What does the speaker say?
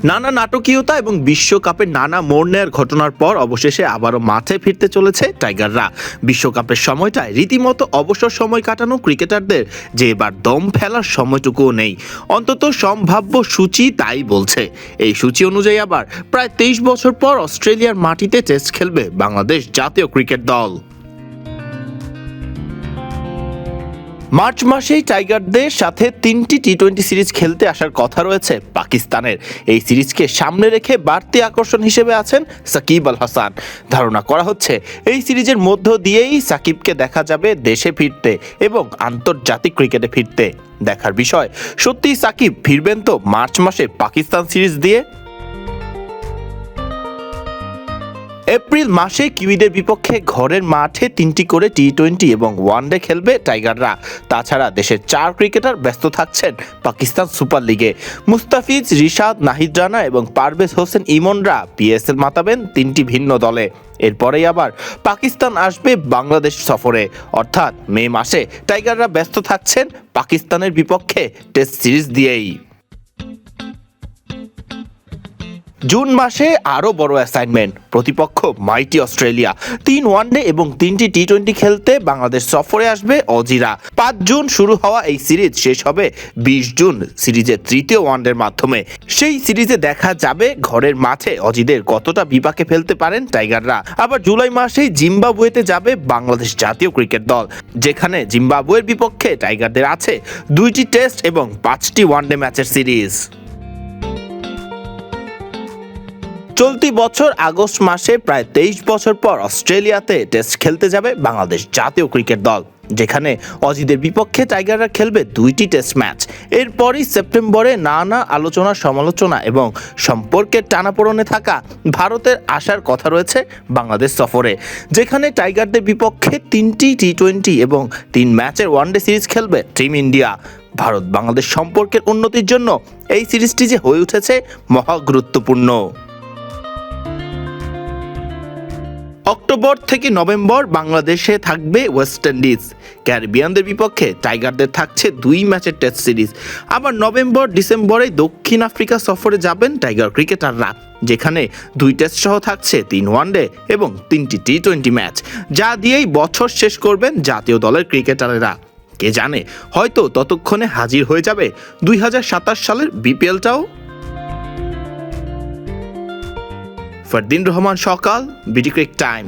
নানা নাটকীয়তা এবং বিশ্বকাপের নানা মোড় নেওয়ার ঘটনার পর অবশেষে আবারও মাঠে ফিরতে চলেছে টাইগাররা। বিশ্বকাপের সময়টায় রীতিমতো অবসর সময় কাটানো ক্রিকেটারদের যে এবার দম ফেলার সময়টুকুও নেই, অন্তত সম্ভাব্য সূচি তাই বলছে। এই সূচি অনুযায়ী আবার প্রায় 23 বছর পর অস্ট্রেলিয়ার মাটিতে টেস্ট খেলবে বাংলাদেশ জাতীয় ক্রিকেট দল। মার্চ মাসেই টাইগারদের সাথে 3টি টি-20 সিরিজ খেলতে আসার কথা রয়েছে পাকিস্তানের। এই সিরিজকে সামনে রেখে বাড়তি আকর্ষণ হিসেবে আছেন সাকিব আল হাসান। ধারণা করা হচ্ছে এই সিরিজের মধ্য দিয়েই সাকিবকে দেখা যাবে দেশে ফিরতে এবং আন্তর্জাতিক ক্রিকেটে ফিরতে। দেখার বিষয়, সত্যিই সাকিব ফিরবেন তো মার্চ মাসে পাকিস্তান সিরিজ দিয়ে? এপ্রিল মাসে কিউইদের বিপক্ষে ঘরের মাঠে 3টি করে টি-20 এবং ওয়ানডে খেলবে টাইগাররা। তাছাড়া দেশের 4 ক্রিকেটার ব্যস্ত থাকছেন পাকিস্তান সুপার লিগে। মুস্তাফিজ, রিশাদ, নাহিদ রানা এবং পারভেজ হোসেন ইমনরা পিএসএল মাতাবেন 3টি ভিন্ন দলে। এরপরেই আবার পাকিস্তান আসবে বাংলাদেশ সফরে, অর্থাৎ মে মাসে টাইগাররা ব্যস্ত থাকছেন পাকিস্তানের বিপক্ষে টেস্ট সিরিজ দিয়েই। জুন মাসে আরও বড় অ্যাসাইনমেন্ট, প্রতিপক্ষ মাইটি অস্ট্রেলিয়া। 3 ওয়ানডে এবং 3টি টি-20 খেলতে বাংলাদেশ সফরে আসবে অজিরা। 5 জুন শুরু হওয়া এই সিরিজ শেষ হবে 20 জুন সিরিজের 3য় ওয়ানডের মাধ্যমে। সেই সিরিজে দেখা যাবে ঘরের মাঠে অজিদের কতটা বিপাকে ফেলতে পারেন টাইগাররা। আবার জুলাই মাসেই জিম্বাবুয়েতে যাবে বাংলাদেশ জাতীয় ক্রিকেট দল, যেখানে জিম্বাবুয়ের বিপক্ষে টাইগারদের আছে 2টি টেস্ট এবং 5টি ওয়ানডে ম্যাচের সিরিজ। চলতি বছর আগস্ট মাসে প্রায় 23 বছর পর অস্ট্রেলিয়াতে টেস্ট খেলতে যাবে বাংলাদেশ জাতীয় ক্রিকেট দল, যেখানে অজিদের বিপক্ষে টাইগাররা খেলবে 2টি টেস্ট ম্যাচ। এরপরই সেপ্টেম্বরে নানা আলোচনা সমালোচনা এবং সম্পর্কের টানাপোড়েনে থাকা ভারতের আসার কথা রয়েছে বাংলাদেশ সফরে, যেখানে টাইগারদের বিপক্ষে 3টি টি-20 এবং 3 ম্যাচের ওয়ানডে সিরিজ খেলবে টিম ইন্ডিয়া। ভারত বাংলাদেশ সম্পর্কের উন্নতির জন্য এই সিরিজটি যে হয়ে উঠেছে মহা গুরুত্বপূর্ণ। অক্টোবর থেকে নভেম্বর বাংলাদেশে থাকবে ওয়েস্ট ইন্ডিজ। ক্যারিবিয়ানদের বিপক্ষে টাইগারদের থাকছে 2 ম্যাচের টেস্ট সিরিজ। আবার নভেম্বর ডিসেম্বরে দক্ষিণ আফ্রিকা সফরে যাবেন টাইগার ক্রিকেটাররা, যেখানে 2 টেস্ট সহ থাকছে 3 ওয়ানডে এবং 3টি টি-20 ম্যাচ, যা দিয়েই বছর শেষ করবেন জাতীয় দলের ক্রিকেটারেরা। কে জানে, হয়তো ততক্ষণে হাজির হয়ে যাবে 2027 সালের বিপিএলটাও। ফারদিন রহমান সকাল, বিডি ক্রিক টাইম।